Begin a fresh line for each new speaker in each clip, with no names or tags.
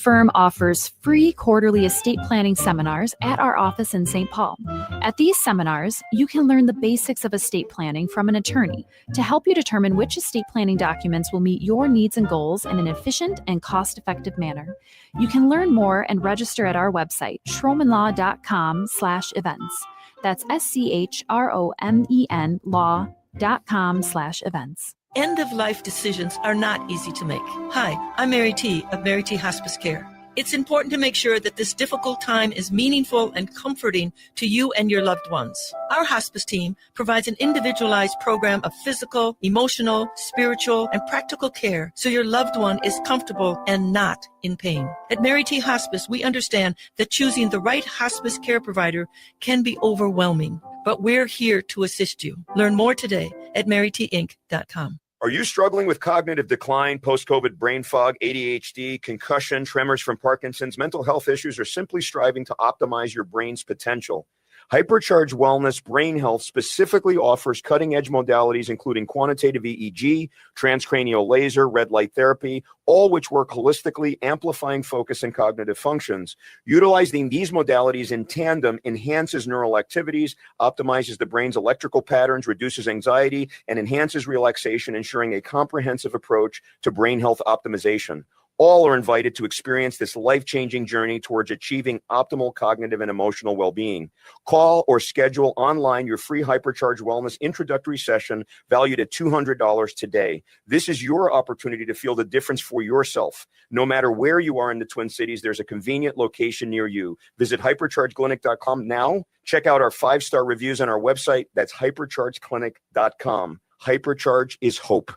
firm offers free quarterly estate planning seminars at our office in St. Paul. At these seminars, you can learn the basics of estate planning from an attorney to help you determine which estate planning documents will meet your needs and goals in an efficient and cost-effective manner. You can learn more and register at our website, schromenlaw.com/events. That's SCHROMEN law.com/events.
End-of-life decisions are not easy to make. Hi, I'm Mary T. of Mary T. Hospice Care. It's important to make sure that this difficult time is meaningful and comforting to you and your loved ones. Our hospice team provides an individualized program of physical, emotional, spiritual, and practical care so your loved one is comfortable and not in pain. At Mary T. Hospice, we understand that choosing the right hospice care provider can be overwhelming, but we're here to assist you. Learn more today at marytinc.com.
Are you struggling with cognitive decline, post-COVID brain fog, ADHD, concussion, tremors from Parkinson's, mental health issues, or simply striving to optimize your brain's potential? Hypercharge Wellness Brain Health specifically offers cutting-edge modalities including quantitative EEG, transcranial laser, red light therapy, all which work holistically, amplifying focus and cognitive functions. Utilizing these modalities in tandem enhances neural activities, optimizes the brain's electrical patterns, reduces anxiety, and enhances relaxation, ensuring a comprehensive approach to brain health optimization. All are invited to experience this life-changing journey towards achieving optimal cognitive and emotional well-being. Call or schedule online your free Hypercharge Wellness introductory session valued at $200 today. This is your opportunity to feel the difference for yourself. No matter where you are in the Twin Cities, there's a convenient location near you. Visit hyperchargeclinic.com now. Check out our 5-star reviews on our website. That's hyperchargeclinic.com. Hypercharge is hope.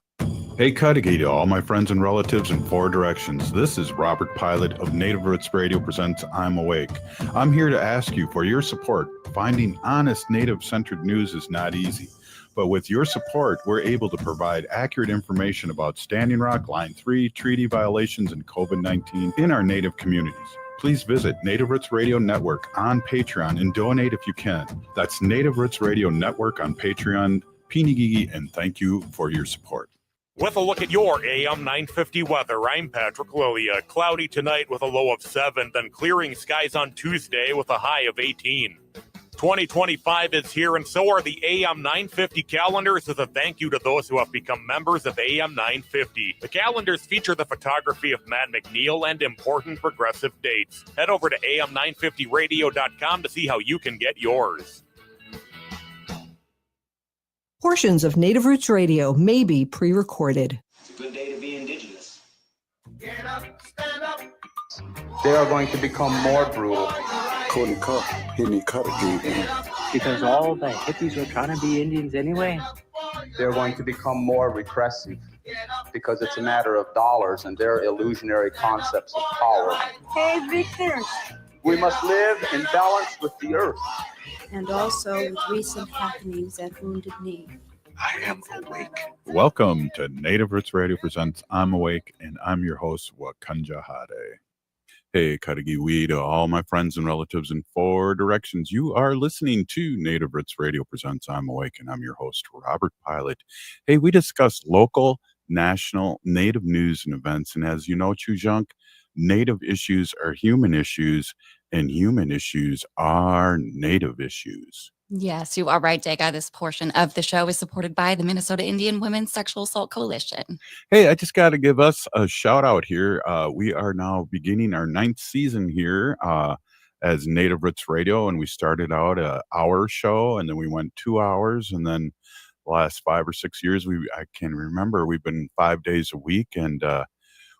Hey, Cudahy to all my friends and relatives in 4 directions. This is Robert Pilot of Native Roots Radio presents I'm Awake. I'm here to ask you for your support. Finding honest Native-centered news is not easy, but with your support, we're able to provide accurate information about Standing Rock, Line 3, treaty violations, and COVID-19 in our Native communities. Please visit Native Roots Radio Network on Patreon and donate if you can. That's Native Roots Radio Network on Patreon. Pinigigi, and thank you for your support.
With a look at your AM 950 weather, I'm Patrick Lilia. Cloudy tonight with a low of 7, then clearing skies on Tuesday with a high of 18. 2025 is here, and so are the AM 950 calendars as a thank you to those who have become members of AM 950. The calendars feature the photography of Matt McNeil and important progressive dates. Head over to am950radio.com to see how you can get yours.
Portions of Native Roots Radio may be pre-recorded.
It's a good day to be indigenous.
Get up, stand up.
They are going to become more brutal.
Because all the hippies are trying to be Indians anyway.
They're going to become more repressive because it's a matter of dollars and their illusionary concepts of power.
Hey, Victor.
We must live in balance with the earth.
And also with recent happenings at Wounded Knee.
I am awake. Welcome to Native Roots Radio presents I'm Awake, and I'm your host, Wakanja Hade. Hey, Cudahy to all my friends and relatives in 4 directions. You are listening to Native Roots Radio presents I'm Awake, and I'm your host, Robert Pilot. Hey, we discuss local, national, Native news and events, and as you know, Chujunk, Native issues are human issues, and human issues are Native issues.
Yes, you are right, Dega. This portion of the show is supported by the Minnesota Indian Women's Sexual Assault Coalition.
Hey, I just got to give us a shout out here. We are now beginning our 9th season here as Native Roots Radio, and we started out an hour show, and then we went 2 hours, and then the last 5 or 6 years, I can remember, we've been 5 days a week, and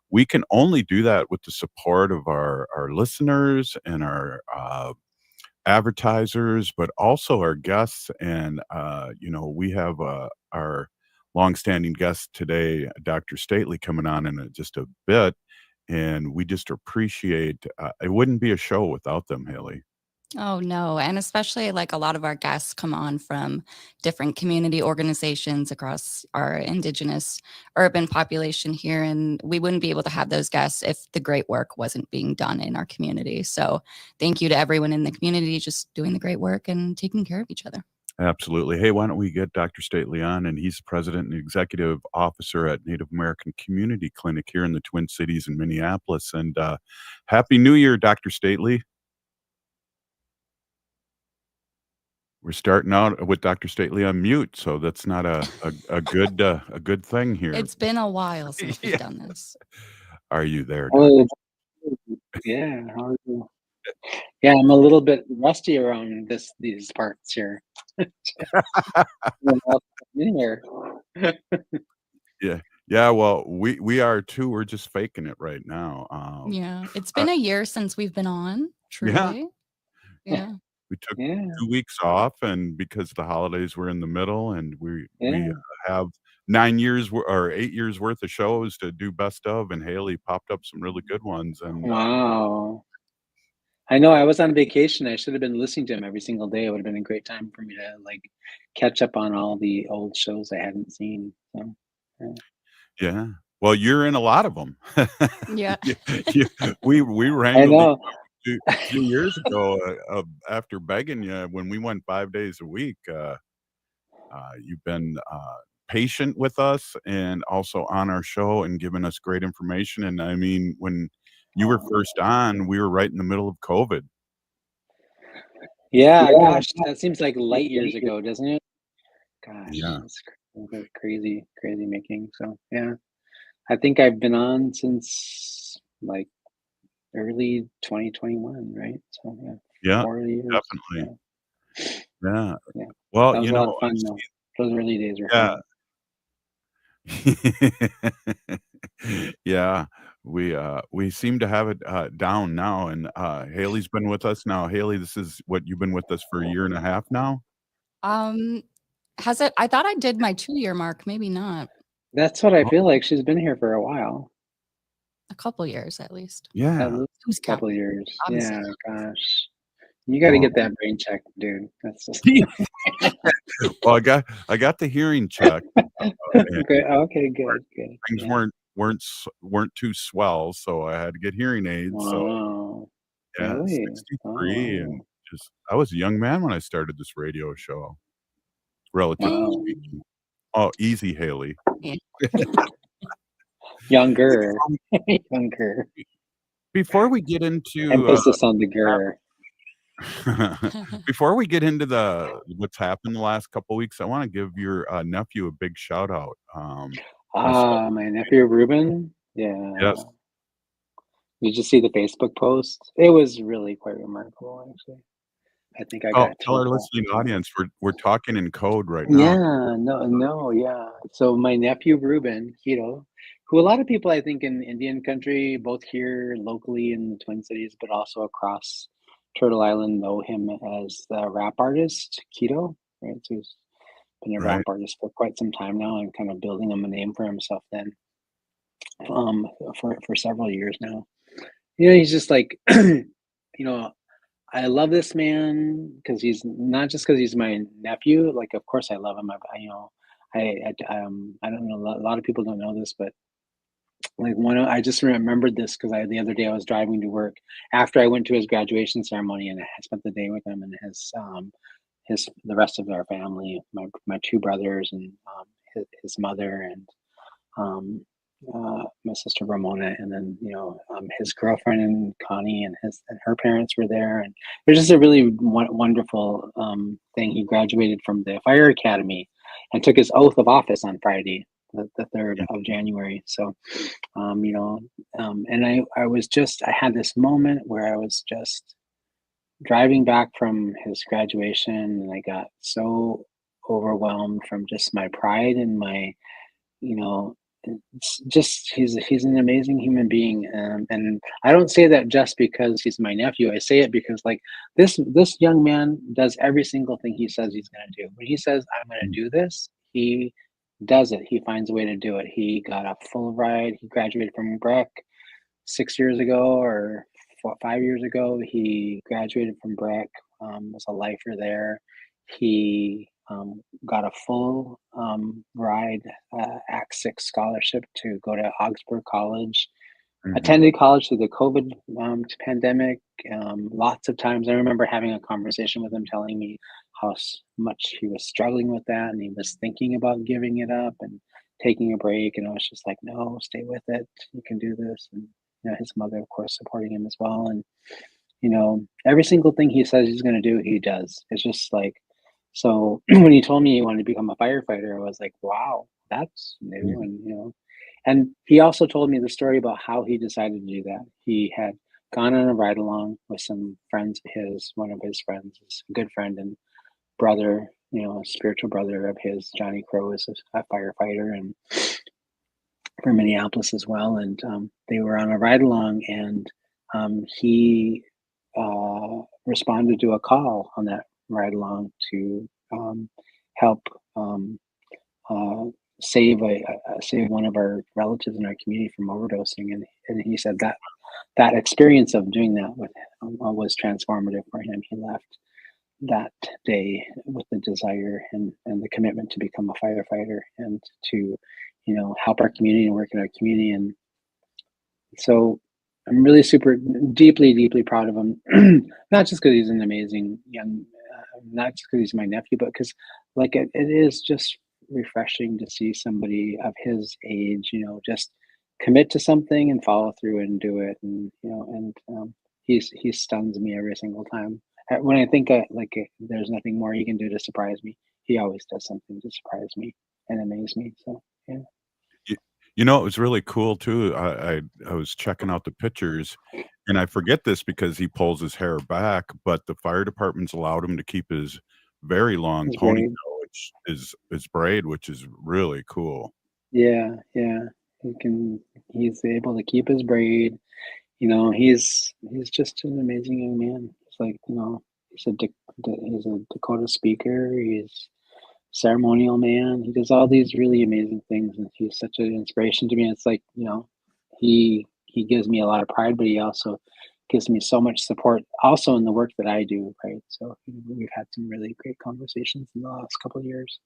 we can only do that with the support of our listeners and our advertisers, but also our guests. And, we have our longstanding guest today, Dr. Stately, coming on in just a bit. And we just appreciate, it wouldn't be a show without them, Haley.
Oh, no. And especially like a lot of our guests come on from different community organizations across our indigenous urban population here. And we wouldn't be able to have those guests if the great work wasn't being done in our community. So thank you to everyone in the community just doing the great work and taking care of each other.
Absolutely. Hey, why don't we get Dr. Stately on? And he's president and executive officer at Native American Community Clinic here in the Twin Cities in Minneapolis. And Happy New Year, Dr. Stately. We're starting out with Dr. Stately on mute, so that's not a good thing here.
It's been a while since we've done this.
Are you there?
Oh, yeah. How are you? Yeah, I'm a little bit rusty around these parts here. Here.
Yeah. Well, we are too. We're just faking it right now.
Yeah, it's been a year since we've been on. Truly. Yeah.
We took 2 weeks off, and because the holidays were in the middle, and we have 8 years worth of shows to do best of, and Haley popped up some really good ones. And
Wow. I know I was on vacation. I should have been listening to him every single day. It would have been a great time for me to like catch up on all the old shows I hadn't seen. So,
yeah. Well, you're in a lot of them.
Yeah.
We
I
wrangled
know.
you 2 years ago after begging you when we went 5 days a week. You've been patient with us and also on our show and giving us great information. And I mean, when you were first on, we were right in the middle of COVID.
Yeah, gosh, that seems like light years ago, doesn't it? Gosh,
Yeah.
it's crazy making. So yeah, I think I've been on since like early 2021, right? So
Yeah,
4 years.
definitely. Yeah.
Yeah.
Well,
That was a lot of fun though. Those early days were fun.
Yeah, we seem to have it down now, and Haley's been with us now. Haley, this is what you've been with us for a year and a half now.
Has it? I thought I did my 2-year mark. Maybe not.
That's what I feel like. She's been here for a while.
A couple years at least.
At
Yeah.
least a couple years.
Obviously.
Yeah, gosh. You got to get that brain checked, dude. That's just
Well, I got the hearing check.
Okay, good.
Things weren't too swell, so I had to get hearing aids. So
Wow.
yeah,
Really?
63, and
Oh.
just I was a young man when I started this radio show. Relatively
Wow.
speaking. Oh, easy, Haley.
Younger. Younger.
Before we get into
Emphasis on the gur.
before we get into what's happened the last couple weeks, I want to give your nephew a big shout out.
My nephew Ruben. Yeah.
Yes.
Did you see the Facebook post? It was really quite remarkable, actually. I think I got
tell our
tearful.
listening audience we're talking in code right now.
Yeah, no, yeah. So my nephew Ruben, who a lot of people I think in Indian country, both here locally in the Twin Cities, but also across Turtle Island, know him as the rap artist Keto, right? So he's been a rap artist for quite some time now and kind of building him a name for himself then for several years now. He's just like I love this man because he's not just because he's my nephew. Like, of course, I love him. I don't know. A lot of people don't know this, but like I just remembered this because the other day I was driving to work after I went to his graduation ceremony and I spent the day with him and the rest of our family, my two brothers and his mother and my sister Ramona, and then his girlfriend and Connie and her parents were there, and it was just a really wonderful thing. He graduated from the fire academy and took his oath of office on Friday, the 3rd of January. So, and I had this moment where I was just driving back from his graduation, and I got so overwhelmed from just my pride and my, it's just he's an amazing human being, and I don't say that just because he's my nephew. I say it because like this young man does every single thing he says he's going to do. When he says I'm going to do this, he does it. He finds a way to do it. He got a full ride. He graduated from Breck 6 years ago or 5 years ago. He graduated from Breck, was a lifer there. He got a full ride Act 6 scholarship to go to Augsburg College. Attended college through the COVID pandemic lots of times. I remember having a conversation with him telling me much he was struggling with that, and he was thinking about giving it up and taking a break. And I was just like, no, stay with it. You can do this. And his mother, of course, supporting him as well. And every single thing he says he's going to do, he does. It's just like, so when he told me he wanted to become a firefighter, I was like, wow, that's new. And he also told me the story about how he decided to do that. He had gone on a ride along with some friends of his. One of his friends is a good friend and brother, a spiritual brother of his. Johnny Crow is a firefighter and from Minneapolis as well. And they were on a ride along, and he responded to a call on that ride along to help save one of our relatives in our community from overdosing. And he said that experience of doing that with him was transformative for him. He left that day with the desire and the commitment to become a firefighter and to help our community and work in our community. And so I'm really super deeply proud of him. Not just because he's an amazing young, not just because he's my nephew, but because it is just refreshing to see somebody of his age, just commit to something and follow through and do it. And he stuns me every single time. When I think there's nothing more he can do to surprise me, he always does something to surprise me and amaze me. So yeah.
It was really cool too. I was checking out the pictures, and I forget this because he pulls his hair back, but the fire department's allowed him to keep his very long ponytail, which is braid, which is really cool.
Yeah. He's able to keep his braid. He's just an amazing young man. It's like, he's a Dakota speaker. He's ceremonial man. He does all these really amazing things, and he's such an inspiration to me. It's like, he gives me a lot of pride, but he also gives me so much support also in the work that I do, right? So we've had some really great conversations in the last couple of years.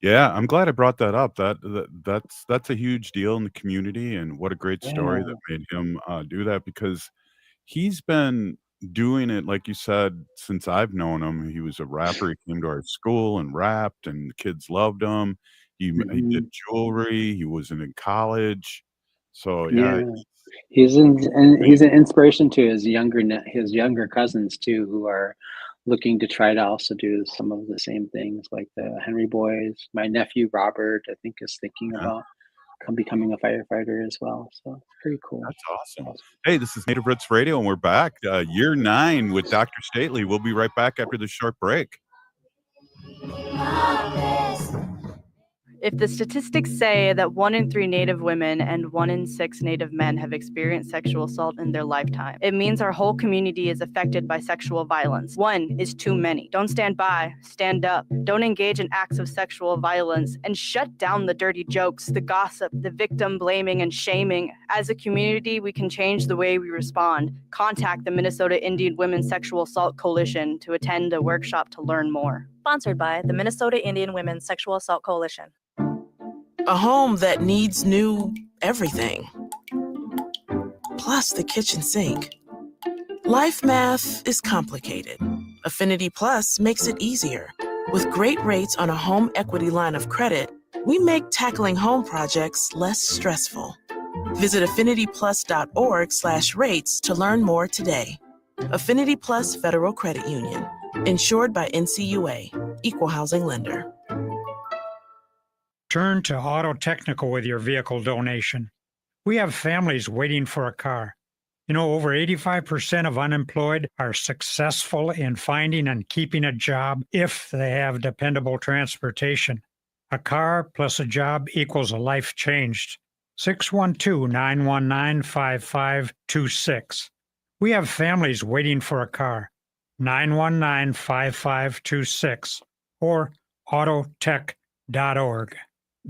Yeah, I'm glad I brought that up. That's a huge deal in the community, and what a great story that made him do that, because he's been doing it, like you said, since I've known him. He was a rapper. He came to our school and rapped, and the kids loved him. He did jewelry. He wasn't in college. So yeah.
He's an inspiration to his younger cousins too, who are looking to try to also do some of the same things, like the Henry boys. My nephew Robert, I think, is thinking about becoming a firefighter as well. So it's pretty cool.
That's awesome. Hey, this is Native Roots Radio, and we're back. Year 9 with Dr. Stately. We'll be right back after this short break.
If the statistics say that 1 in 3 Native women and 1 in 6 Native men have experienced sexual assault in their lifetime, it means our whole community is affected by sexual violence. 1 is too many. Don't stand by, stand up. Don't engage in acts of sexual violence, and shut down the dirty jokes, the gossip, the victim blaming and shaming. As a community, we can change the way we respond. Contact the Minnesota Indian Women's Sexual Assault Coalition to attend a workshop to learn more.
Sponsored by the Minnesota Indian Women's Sexual Assault Coalition.
A home that needs new everything, plus the kitchen sink. Life math is complicated. Affinity Plus makes it easier. With great rates on a home equity line of credit, we make tackling home projects less stressful. Visit affinityplus.org/rates to learn more today. Affinity Plus Federal Credit Union, insured by NCUA, Equal Housing Lender.
Turn to Auto Technical with your vehicle donation. We have families waiting for a car. Over 85% of unemployed are successful in finding and keeping a job if they have dependable transportation. A car plus a job equals a life changed. 612-919-5526. We have families waiting for a car. 919-5526 or autotech.org.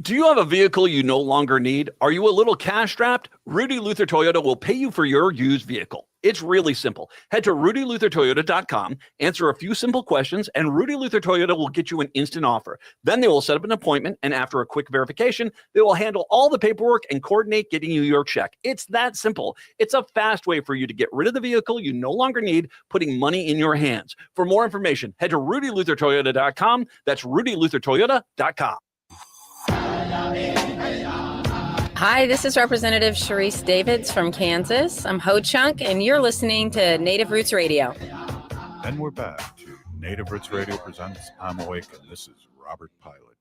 Do you have a vehicle you no longer need? Are you a little cash strapped? Rudy Luther Toyota will pay you for your used vehicle. It's really simple. Head to rudyluthertoyota.com, answer a few simple questions, and Rudy Luther Toyota will get you an instant offer. Then they will set up an appointment, and after a quick verification, they will handle all the paperwork and coordinate getting you your check. It's that simple. It's a fast way for you to get rid of the vehicle you no longer need, putting money in your hands. For more information, head to rudyluthertoyota.com. That's rudyluthertoyota.com.
Hi, this is Representative Sharice Davids from Kansas. I'm Ho Chunk, and you're listening to Native Roots Radio.
And we're back to Native Roots Radio presents I'm Awake, and this is Robert Pilot.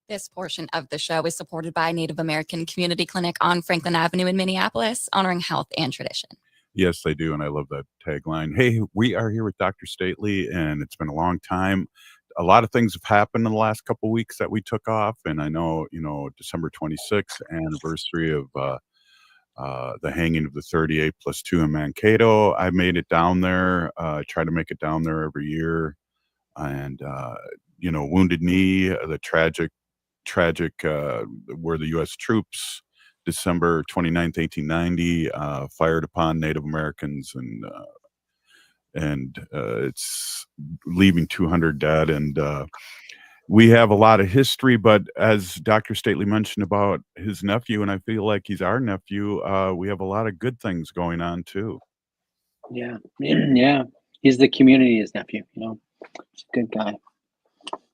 This portion of the show is supported by Native American Community Clinic on Franklin Avenue in Minneapolis, honoring health and tradition.
Yes, they do, and I love that tagline. Hey, we are here with Dr. Stately, and it's been a long time. A lot of things have happened in the last couple of weeks that we took off, and I know, December 26th anniversary of the hanging of the 38+2 in Mankato. I made it down there. I try to make it down there every year, and Wounded Knee, the tragic where the U.S. troops December 29th, 1890, fired upon Native Americans, and it's leaving 200 dead. And we have a lot of history, but as Dr. Stately mentioned about his nephew, and I feel like he's our nephew, we have a lot of good things going on too.
Yeah. Yeah. He's the community's nephew, He's a good guy.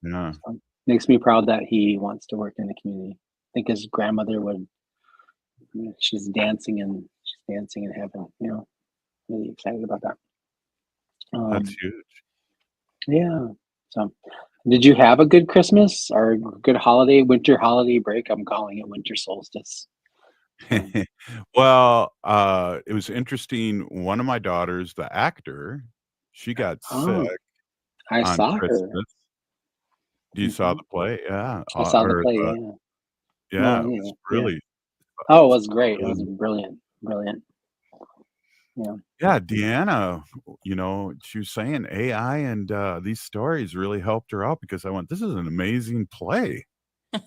Yeah.
So, makes me proud that he wants to work in the community. I think his grandmother she's dancing in heaven, really excited about that.
That's huge.
Yeah. So, did you have a good Christmas or a good winter holiday break? I'm calling it winter solstice.
Well, it was interesting. One of my daughters, the actor, she got sick
I
on
saw
Christmas.
her.
You saw the play? Yeah.
I saw the play.
Yeah, it was really.
Oh, it was great. It was brilliant. Brilliant.
Yeah, Deanna, she was saying AI and these stories really helped her out because I went, this is an amazing play. And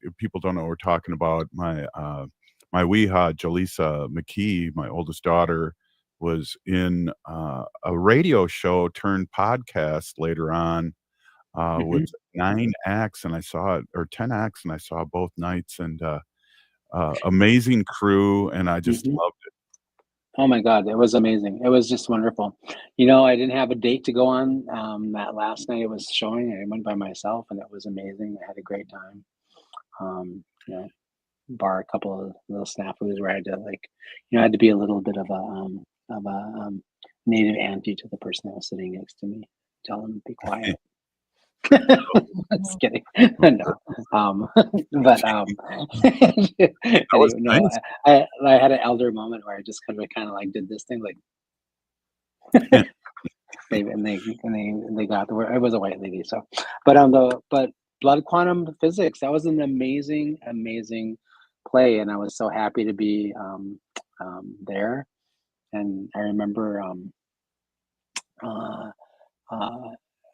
if people don't know what we're talking about, my weehaw, Jaleesa McKee, my oldest daughter, was in a radio show turned podcast later on with 9 acts, and I saw it, or 10 acts, and I saw both nights, and amazing crew, and I just loved it.
Oh my God, it was amazing. It was just wonderful. I didn't have a date to go on that last night it was showing. I went by myself, and it was amazing. I had a great time. Bar a couple of little snafus where I had to I had to be a little bit of a native auntie to the person that was sitting next to me. Tell them to be quiet. Just kidding. No. But
nice.
I had an elder moment where I just kind of did this thing they got the word. It was a white lady. So, but Blood Quantum Physics, that was an amazing play, and I was so happy to be there. And I remember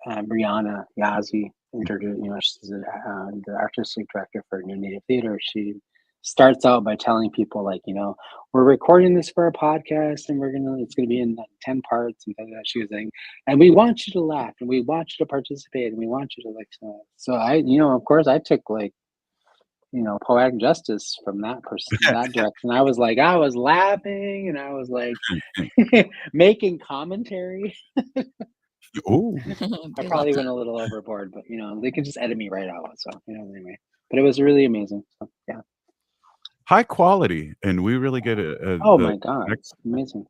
Brianna Yazzie introduced, she's the artistic director for New Native Theater. She starts out by telling people we're recording this for a podcast, and it's gonna be in 10 parts, and she was saying, and we want you to laugh, and we want you to participate, and we want you to so I of course I took poetic justice from that person, that direction. I was laughing, and I was making commentary.
Oh,
I probably went a little overboard, but they could just edit me right out. So anyway, but it was really amazing. So yeah,
high quality, and we really get it.
Oh my God, amazing!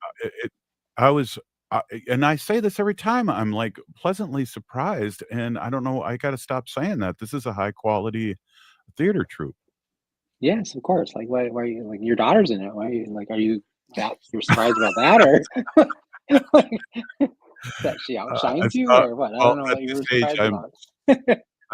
And I say this every time. I'm pleasantly surprised, and I don't know. I got to stop saying that. This is a high quality theater troupe.
Yes, of course. Why are you your daughter's in it? Why are you you're surprised about that, or? That she outshines you, or what? I don't know what you were surprised about.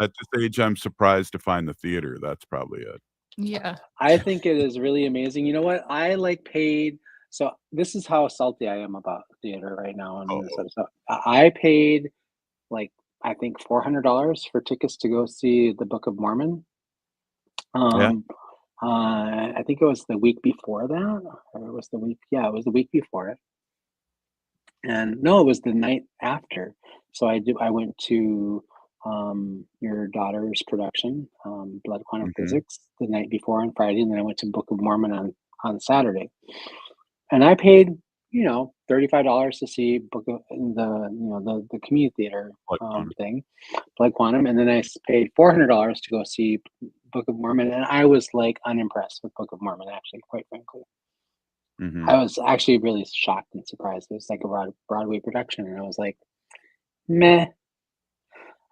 At this age, I'm surprised to find the theater. That's probably it.
Yeah.
I think it is really amazing. You know what? I paid. So this is how salty I am about theater right now. So I paid I think $400 for tickets to go see the Book of Mormon. I think it was the week before that, or it was the week. Yeah, it was the week before it. And no, it was the night after. So I went to your daughter's production, Blood Quantum Physics, the night before on Friday, and then I went to Book of Mormon on Saturday. And I paid, $35 to see Book of the community theater thing, Blood Quantum, and then I paid $400 to go see Book of Mormon, and I was like unimpressed with Book of Mormon, actually, quite frankly. I was actually really shocked and surprised. It was like a Broadway production, and I was like, meh.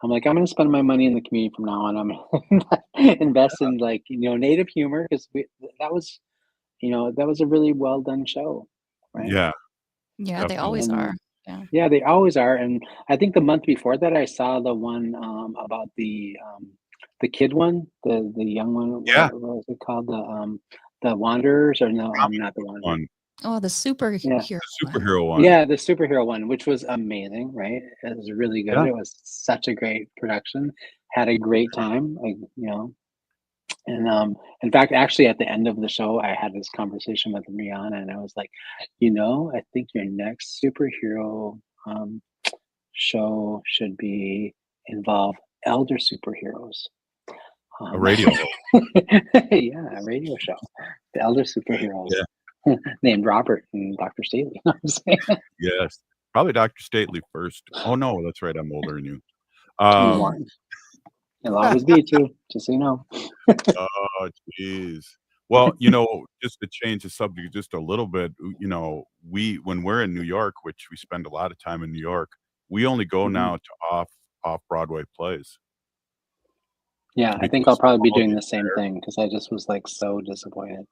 I'm like, I'm going to spend my money in the community from now on. I'm going to invest in native humor, because that was a really well done show, right?
Yeah.
Yeah, they always are. Yeah.
Yeah, they always are. And I think the month before that, I saw the one about the kid one, the young one.
Yeah.
What was it called? The Wanderers, or no? Not the Wanderers.
Oh, the superhero.
Yeah.
The superhero one.
Yeah, the superhero one, which was amazing, right? It was really good.
Yeah.
It was such a great production. Had a great time, and in fact, actually, at the end of the show, I had this conversation with Rihanna, and I was like, I think your next superhero show should involve elder superheroes.
A radio.
Yeah, a radio show. The elder superheroes.
Yeah.
Named Robert and Dr. Staley. You know what I'm saying?
Yes. Probably Dr. Stately first. Oh, no, that's right. I'm older than you.
It'll always be too, just so you know.
Oh, jeez. Well, just to change the subject just a little bit, when we're in New York, which we spend a lot of time in New York, we only go now to off Broadway plays.
Yeah, I think I'll probably be doing the same thing, because I just was like so disappointed.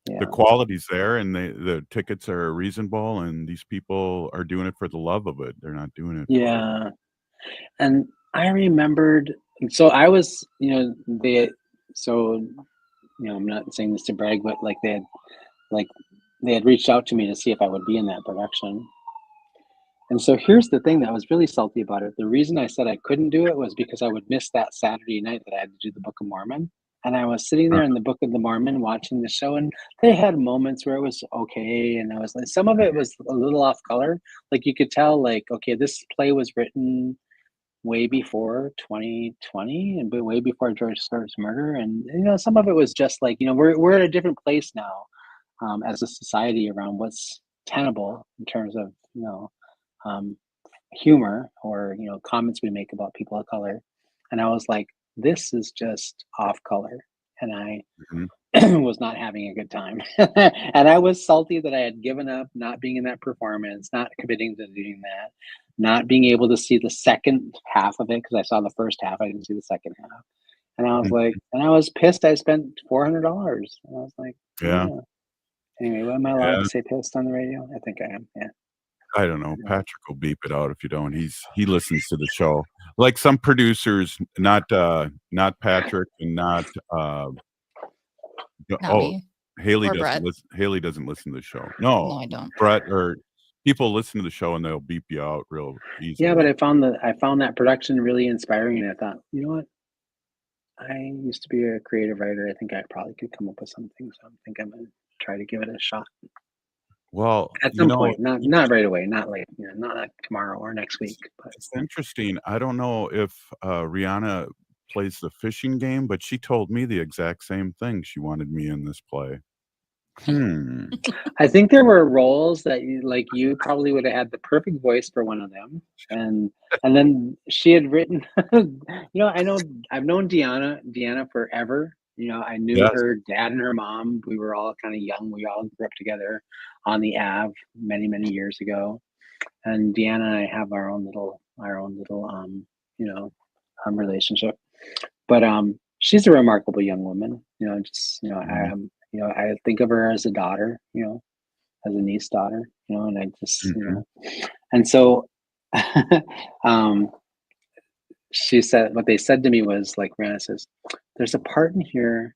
Yeah.
The quality's there, and the tickets are reasonable, and these people are doing it for the love of it. They're not doing it.
Yeah. And I remembered, so I was, I'm not saying this to brag, but they had reached out to me to see if I would be in that production. And so here's the thing that was really salty about it. The reason I said I couldn't do it was because I would miss that Saturday night that I had to do the Book of Mormon. And I was sitting there in the Book of the Mormon watching the show, and they had moments where it was okay, and I was like, some of it was a little off color. Like you could tell, okay, this play was written way before 2020 and way before George Floyd's murder, and some of it was just like, we're at a different place now as a society around what's tenable in terms of humor or comments we make about people of color. And I was like, this is just off color, and I was not having a good time. And I was salty that I had given up not being in that performance, not committing to doing that, not being able to see the second half of it, because I saw the first half, I didn't see the second half. And I was like, and I was pissed I spent $400. And I was like,
yeah.
Anyway, am I allowed to say pissed on the radio? I think I am. Yeah.
I don't know. Patrick will beep it out if you don't. He listens to the show. Like some producers, not Patrick and not Haley doesn't listen. Haley doesn't listen to the show. No,
I don't.
Brett or people listen to the show and they'll beep you out real easy.
Yeah, but I found that production really inspiring, and I thought, you know what? I used to be a creative writer. I think I probably could come up with something. So I think I'm gonna try to give it a shot.
Well,
at some point, not right away, not late, not like tomorrow or next week. But
it's interesting. I don't know if Rihanna plays the fishing game, but she told me the exact same thing. She wanted me in this play.
I think there were roles that you probably would have had the perfect voice for one of them, and then she had written. I know I've known Deanna forever. I knew her dad and her mom. We were all kind of young. We all grew up together on the Ave many, many years ago. And Deanna and I have our own little relationship. But she's a remarkable young woman. I think of her as a daughter, as a niece daughter, and I just, and so she said, what they said to me was like, Rihanna says, there's a part in here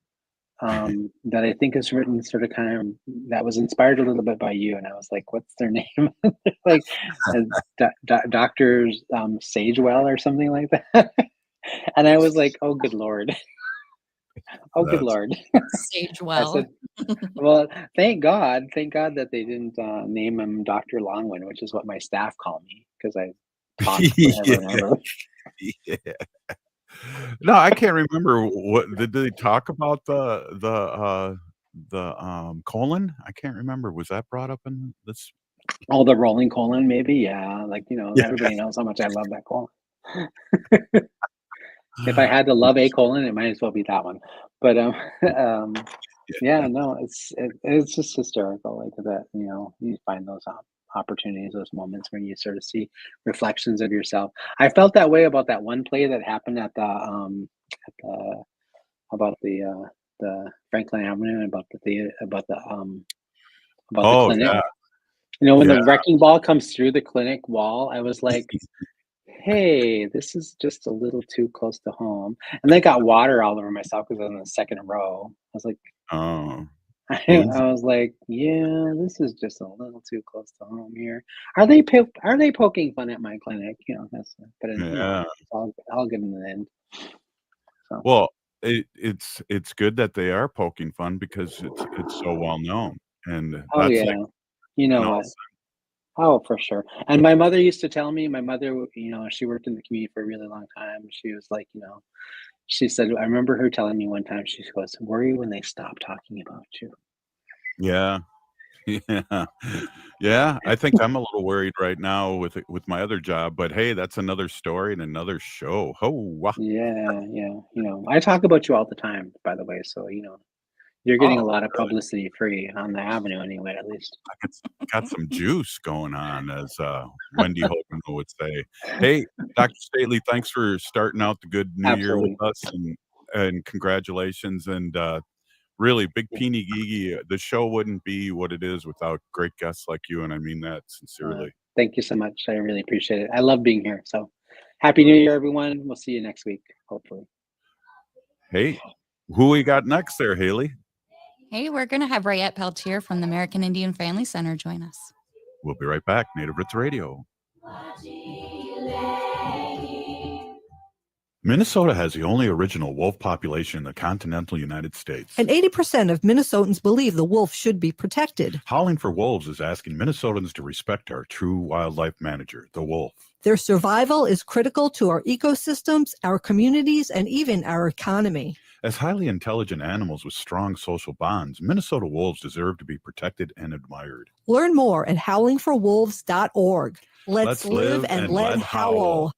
that I think is written sort of kind of, that was inspired a little bit by you. And I was like, what's their name? Like Dr. Sagewell or something like that. And I was like, oh, good Lord. Oh, good
That's-
Lord.
Sage
I
well.
said, well, thank God that they didn't name him Dr. Longwin, which is what my staff call me because I talk forever and ever.
Yeah. No, I can't remember what did they talk about the colon? I can't remember. Was that brought up in this?
Oh, the rolling colon, maybe. Yeah, like
Yeah.
everybody knows how much I love that colon. If I had to love a colon, it might as well be that one. But um, yeah, no, it's just hysterical, like that. You find those opportunities, those moments where you sort of see reflections of yourself. I felt that way about that one play that happened at the the Franklin Avenue, about the theater, about the
Oh,
clinic.
yeah.
When
Yeah.
the wrecking ball comes through the clinic wall, I was like, hey, this is just a little too close to home. And then got water all over myself because I was in the second row. I was like,
Oh.
I was like, yeah, this is just a little too close to home here. Are they poking fun at my clinic? But
Yeah.
it's all good in the end. So.
Well, it's good that they are poking fun because it's so well known, and
Oh
that's
yeah,
like
you know
an
what?
awesome.
Oh, for sure. And my mother used to tell me. My mother, she worked in the community for a really long time. She was like, she said, I remember her telling me one time. She goes, "Worry when they stop talking about you."
Yeah. Yeah. Yeah, I think I'm a little worried right now with my other job, but hey, that's another story and another show. Oh, wow.
Yeah, yeah. I talk about you all the time, by the way. So you're getting a
Oh,
lot of
really?
publicity free on the avenue, anyway. At least.
Got some juice going on, as Wendy Hogan would say. Hey, Dr. Stately, thanks for starting out the good new year with
Absolutely.
us, and congratulations. And really, Big Peony Geegy, the show wouldn't be what it is without great guests like you, and I mean that sincerely.
Thank you so much. I really appreciate it. I love being here. So, happy New Year, everyone. We'll see you next week, hopefully.
Hey, who we got next there, Haley?
Hey, we're going to have Rayette Peltier from the American Indian Family Center join us.
We'll be right back. Native Roots Radio. Minnesota has the only original wolf population in the continental United States.
And 80% of Minnesotans believe the wolf should be protected.
Howling for Wolves is asking Minnesotans to respect our true wildlife manager, the wolf.
Their survival is critical to our ecosystems, our communities, and even our economy.
As highly intelligent animals with strong social bonds, Minnesota wolves deserve to be protected and admired.
Learn more at howlingforwolves.org. Let's live and let howl.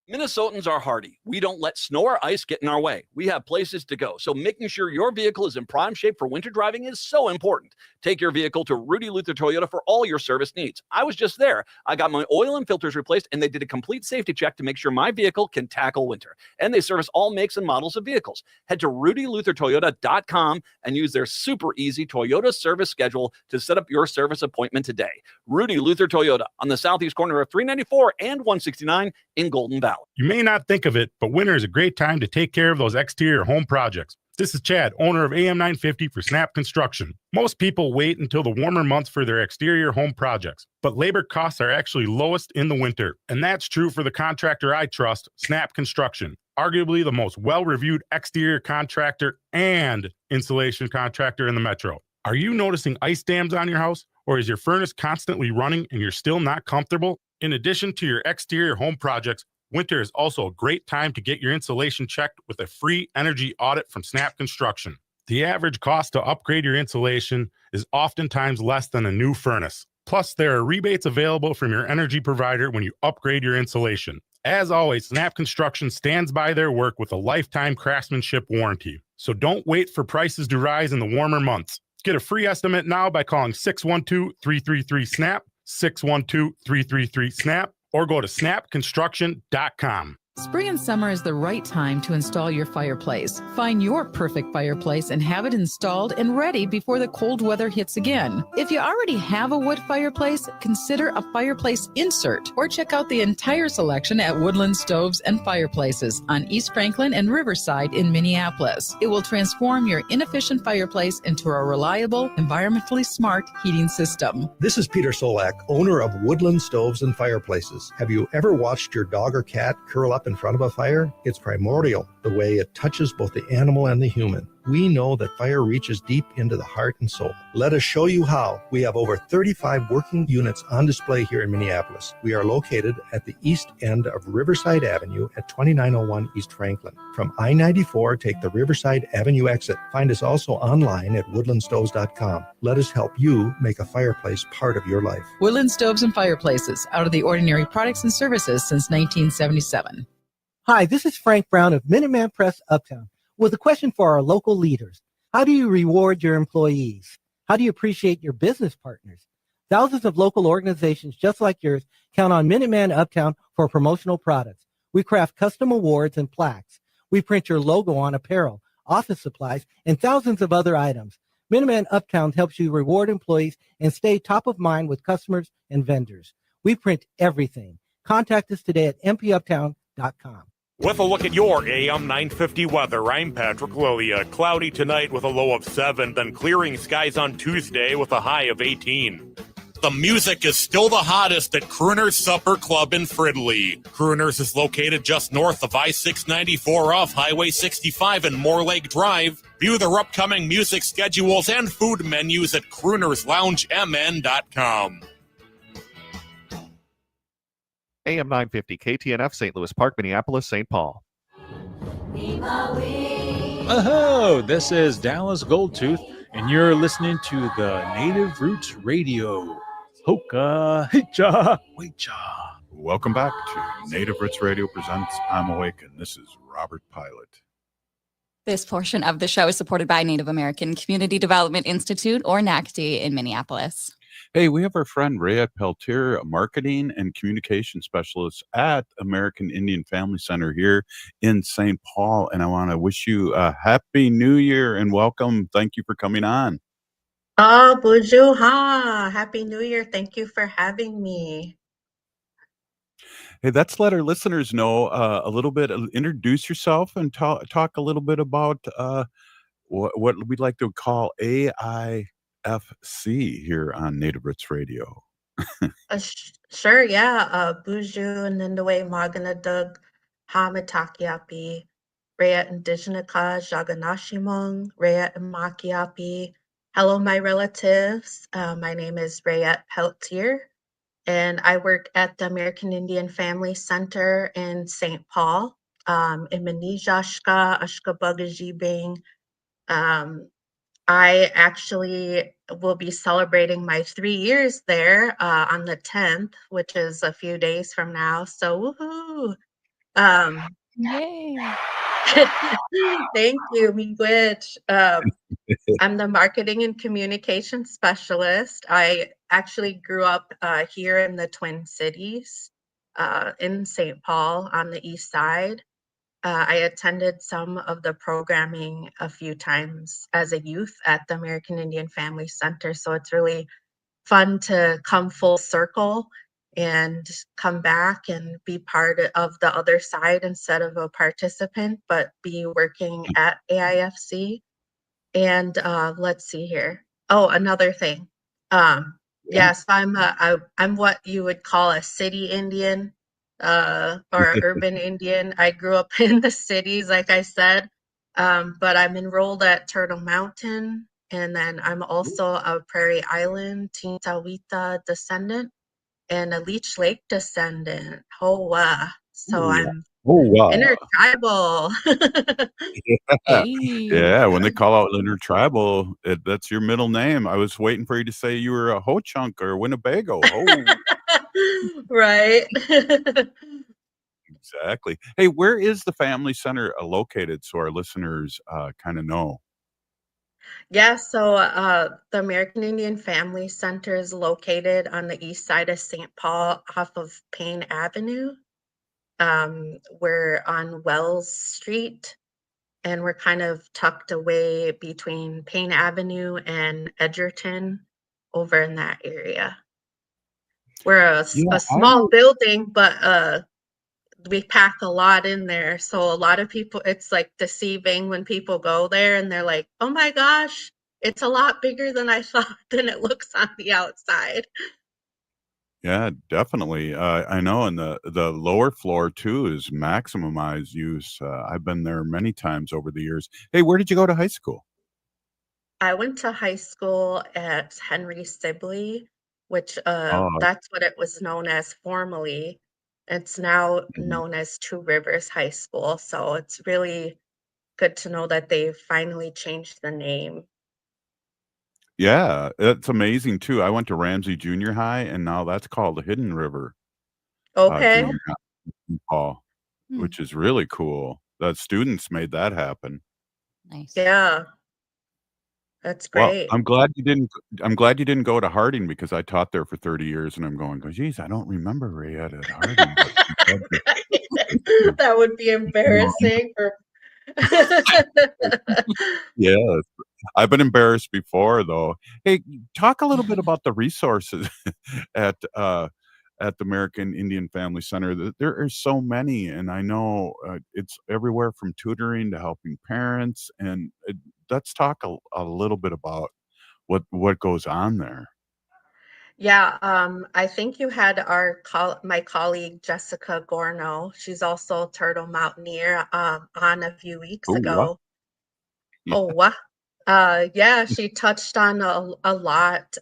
Minnesotans are hardy. We don't let snow or ice get in our way. We have places to go. So making sure your vehicle is in prime shape for winter driving is so important. Take your vehicle to Rudy Luther Toyota for all your service needs. I was just there. I got my oil and filters replaced, and they did a complete safety check to make sure my vehicle can tackle winter. And they service all makes and models of vehicles. Head to RudyLutherToyota.com and use their super easy Toyota service schedule to set up your service appointment today. Rudy Luther Toyota on the southeast corner of 394 and 169 in Golden Valley.
You may not think of it, but winter is a great time to take care of those exterior home projects. This is Chad, owner of AM 950 for Snap Construction. Most people wait until the warmer months for their exterior home projects, but labor costs are actually lowest in the winter. And that's true for the contractor I trust, Snap Construction. Arguably the most well-reviewed exterior contractor and insulation contractor in the metro. Are you noticing ice dams on your house? Or is your furnace constantly running and you're still not comfortable? In addition to your exterior home projects, winter is also a great time to get your insulation checked with a free energy audit from Snap Construction. The average cost to upgrade your insulation is oftentimes less than a new furnace. Plus, there are rebates available from your energy provider when you upgrade your insulation. As always, Snap Construction stands by their work with a lifetime craftsmanship warranty. So don't wait for prices to rise in the warmer months. Get a free estimate now by calling 612-333-SNAP, 612-333-SNAP, or go to snapconstruction.com.
Spring and summer is the right time to install your fireplace. Find your perfect fireplace and have it installed and ready before the cold weather hits again. If you already have a wood fireplace, consider a fireplace insert or check out the entire selection at Woodland Stoves and Fireplaces on East Franklin and Riverside in Minneapolis. It will transform your inefficient fireplace into a reliable, environmentally smart heating system.
This is Peter Solak, owner of Woodland Stoves and Fireplaces. Have you ever watched your dog or cat curl up in front of a fire? It's primordial. the way it touches both the animal and the human. We know that fire reaches deep into the heart and soul. Let us show you how. We have over 35 working units on display here in Minneapolis. We are located at the east end of Riverside Avenue at 2901 East Franklin. From I-94, take the Riverside Avenue exit. Find us also online at woodlandstoves.com. Let us help you make a fireplace part of your life.
Woodland Stoves and Fireplaces, out of the ordinary products and services since 1977.
Hi, this is Frank Brown of Minuteman Press Uptown with a question for our local leaders. How do you reward your employees? How do you appreciate your business partners? Thousands of local organizations just like yours count on Minuteman Uptown for promotional products. We craft custom awards and plaques. We print your logo on apparel, office supplies, and thousands of other items. Minuteman Uptown helps you reward employees and stay top of mind with customers and vendors. We print everything. Contact us today at mpuptown.com.
With a look at your AM 950 weather, I'm Patrick Lilia. Cloudy tonight with a low of 7, then clearing skies on Tuesday with a high of 18. The music is still the hottest at Crooner's Supper Club in Fridley. Crooner's is located just north of I-694 off Highway 65 and Moore Lake Drive. View their upcoming music schedules and food menus at croonersloungemn.com.
AM 950 KTNF, St. Louis Park, Minneapolis, St. Paul.
Oh, this is Dallas Goldtooth, and you're listening to the Native Roots Radio. Hoka, hicha, wecha.
Welcome back to Native Roots Radio presents I'm Awake, and this is Robert Pilot.
This portion of the show is supported by Native American Community Development Institute, or NACD, in Minneapolis.
Hey, we have our friend Rayette Peltier, a marketing and communication specialist at American Indian Family Center here in St. Paul. And I want to wish you a happy new year and welcome. Thank you for coming on.
Oh, bonjour. Happy New Year. Thank you for having me.
Hey, let's let our listeners know a little bit, introduce yourself and talk a little bit about what we'd like to call AIFC here on Native Roots Radio.
Sure, yeah. Buju and Nindaway Maganadug, Hamatakiapi, Rayette Indigenica, Jaganashimong, Rayette Makiapi. Hello, my relatives. My name is Rayette Peltier, and I work at the American Indian Family Center in St. Paul, in Manijashka, Ashkabugajibing. I actually will be celebrating my 3 years there on the 10th, which is a few days from now. So woohoo!
Yay!
Thank you, Miigwech. I'm the marketing and communication specialist. I actually grew up here in the Twin Cities, in St. Paul on the east side. I attended some of the programming a few times as a youth at the American Indian Family Center. So it's really fun to come full circle and come back and be part of the other side instead of a participant, but be working at AIFC. And let's see here. Oh, another thing. Yes, I'm what you would call a city Indian. Or urban Indian. I grew up in the cities, like I said, but I'm enrolled at Turtle Mountain, and then I'm also a Prairie Island Tintawita descendant and a Leech Lake descendant. Oh, wow. So I'm intertribal.
Yeah, when they call out intertribal, that's your middle name. I was waiting for you to say you were a Ho-Chunk or Winnebago. Oh.
Right.
Exactly. Hey, where is the family center located so our listeners kind of know?
Yeah, so the American Indian Family Center is located on the east side of St. Paul off of Payne Avenue. We're on Wells Street, and we're kind of tucked away between Payne Avenue and Edgerton over in that area. We're a small building, but we pack a lot in there. So a lot of people, it's like deceiving when people go there and they're like, oh my gosh, it's a lot bigger than I thought than it looks on the outside.
Yeah, definitely. I know, and the lower floor too is maximized use. I've been there many times over the years. Hey, where did you go to high school?
I went to high school at Henry Sibley, which
Oh,
that's what it was known as formerly. It's now
mhm.
known as Two Rivers High School. So it's really good to know that they finally changed the name.
Yeah, it's amazing too. I went to Ramsey Junior High, and now that's called Hidden River
Okay.
Junior High in St. Paul,
Hmm,
which is really cool. The students made that happen.
nice.
Yeah, that's
Well,
great.
I'm glad you didn't go to Harding because I taught there for 30 years, and I'm going, "Geez, I don't remember Rayette at Harding," but I'm glad you
That would be
well,
embarrassing for
yes. I've been embarrassed before, though. Hey, talk a little bit about the resources at the American Indian Family Center. There are so many, and I know, it's everywhere from tutoring to helping parents, and, let's talk a little bit about what goes on there.
Yeah, I think you had my colleague Jessica Gorno. She's also a turtle mountaineer on a few weeks
Oh, what?
ago.
Yeah.
Oh, what? Yeah, she touched on a lot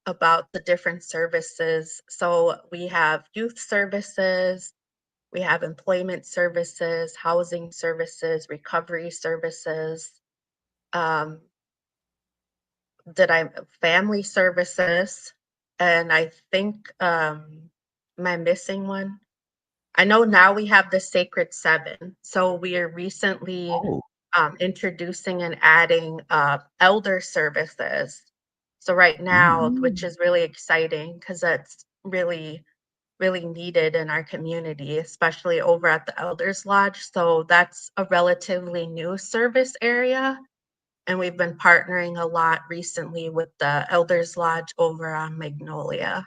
about the different services. So we have youth services, we have employment services, housing services, recovery services. Um, did I family services? And I think am I missing one? I know now we have the Sacred Seven. So we are recently
Oh.
introducing and adding elder services. So right now, which
Mm.
is really exciting because that's really, really needed in our community, especially over at the Elders Lodge. So that's a relatively new service area. And we've been partnering a lot recently with the Elders Lodge over on Magnolia.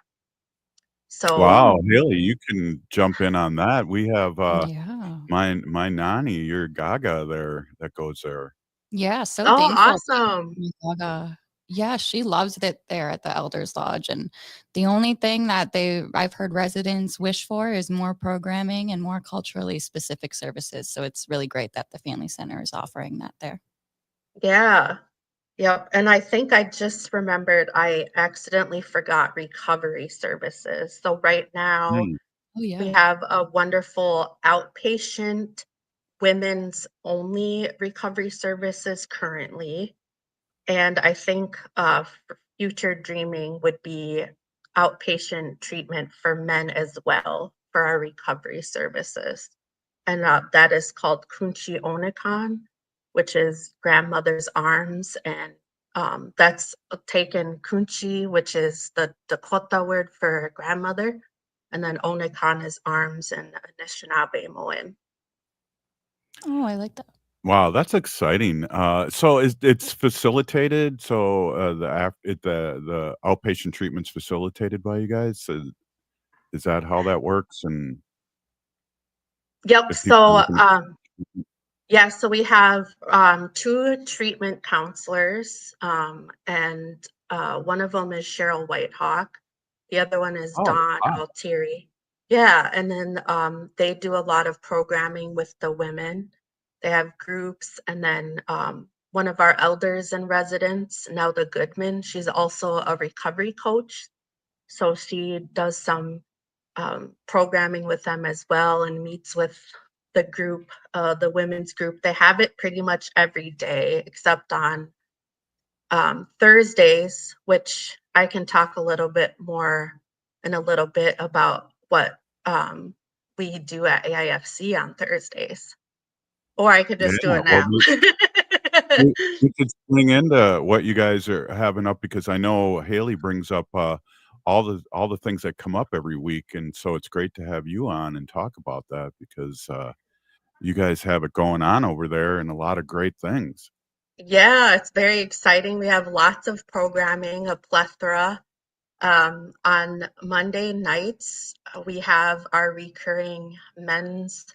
So
Wow, Haley, you can jump in on that. We have,
Yeah.
my nanny, your Gaga there that goes there.
Yeah, so
oh,
thankful
awesome.
my Gaga. Yeah, she loves it there at the Elders Lodge, and the only thing that I've heard residents wish for is more programming and more culturally specific services, so it's really great that the Family Center is offering that there.
Yeah. Yep, and I think I just remembered I accidentally forgot recovery services. So right now,
Mm.
Oh,
we
yeah.
have a wonderful outpatient women's only recovery services currently, and I think, future dreaming would be outpatient treatment for men as well for our recovery services. And, that is called Kunchi Onakan, which is grandmother's arms, and, that's, taken Kunchi, which is the Dakota word for grandmother, and then Onakan is arms in Anishinaabe
Oh, I like that.
Wow, that's exciting. So it's facilitated, so, the outpatient treatment's facilitated by you guys? Is that how that works? And
Yep,
if people are
so,
looking
yeah, so we have, 2 treatment counselors, and, one of them is Cheryl Whitehawk. The other one is
Oh,
Dawn
wow.
Altieri. Yeah, and then, they do a lot of programming with the women. They have groups, and then, one of our elders in residence, Nelda Goodman, she's also a recovery coach, so she does some programming with them as well and meets with the group, the women's group. They have it pretty much every day except on Thursdays, which I can talk a little bit more in a little bit about what we do at AIFC on Thursdays. Or I could
Yeah,
just do it
well,
now.
we could swing into what you guys are having up because I know Haley brings up, all the things that come up every week, and so it's great to have you on and talk about that because, you guys have it going on over there and a lot of great things.
Yeah, it's very exciting. We have lots of programming, a plethora. On Monday nights, we have our recurring men's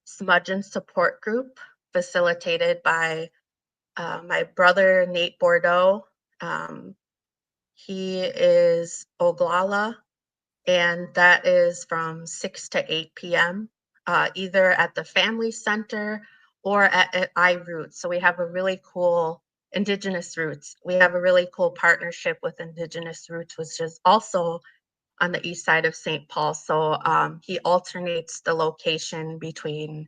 smudge and support group facilitated by my brother, Nate Bordeaux. He is Oglala, and that is from 6 to 8 p.m., either at the Family Center or at iRoots. So we have a really cool Indigenous Roots. We have a really cool partnership with Indigenous Roots, which is also on the east side of St. Paul. So he alternates the location between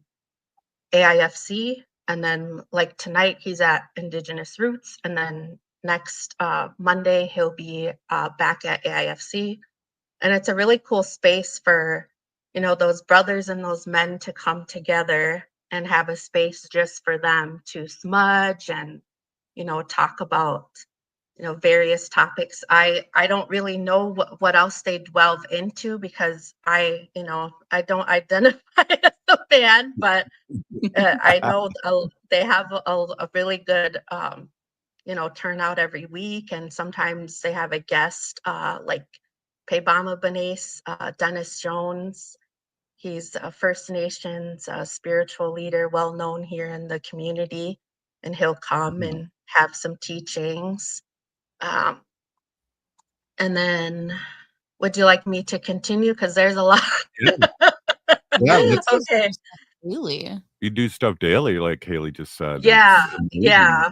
AIFC, and then like tonight he's at Indigenous Roots, and then next Monday he'll be back at AIFC. And it's a really cool space for, you know, those brothers and those men to come together and have a space just for them to smudge and, you know, talk about, you know, various topics. I don't really know what else they delve into because I don't identify as a fan, but I know they have a really good, you know, turnout every week. And sometimes they have a guest like Paybama Benes, Dennis Jones. He's a First Nations spiritual leader, well known here in the community, and he'll come and have some teachings. And then, would you like me to continue? Because there's a lot.
Yeah,
Okay.
Really?
you do stuff daily, like Haley just said.
Yeah,
It's amazing.
yeah,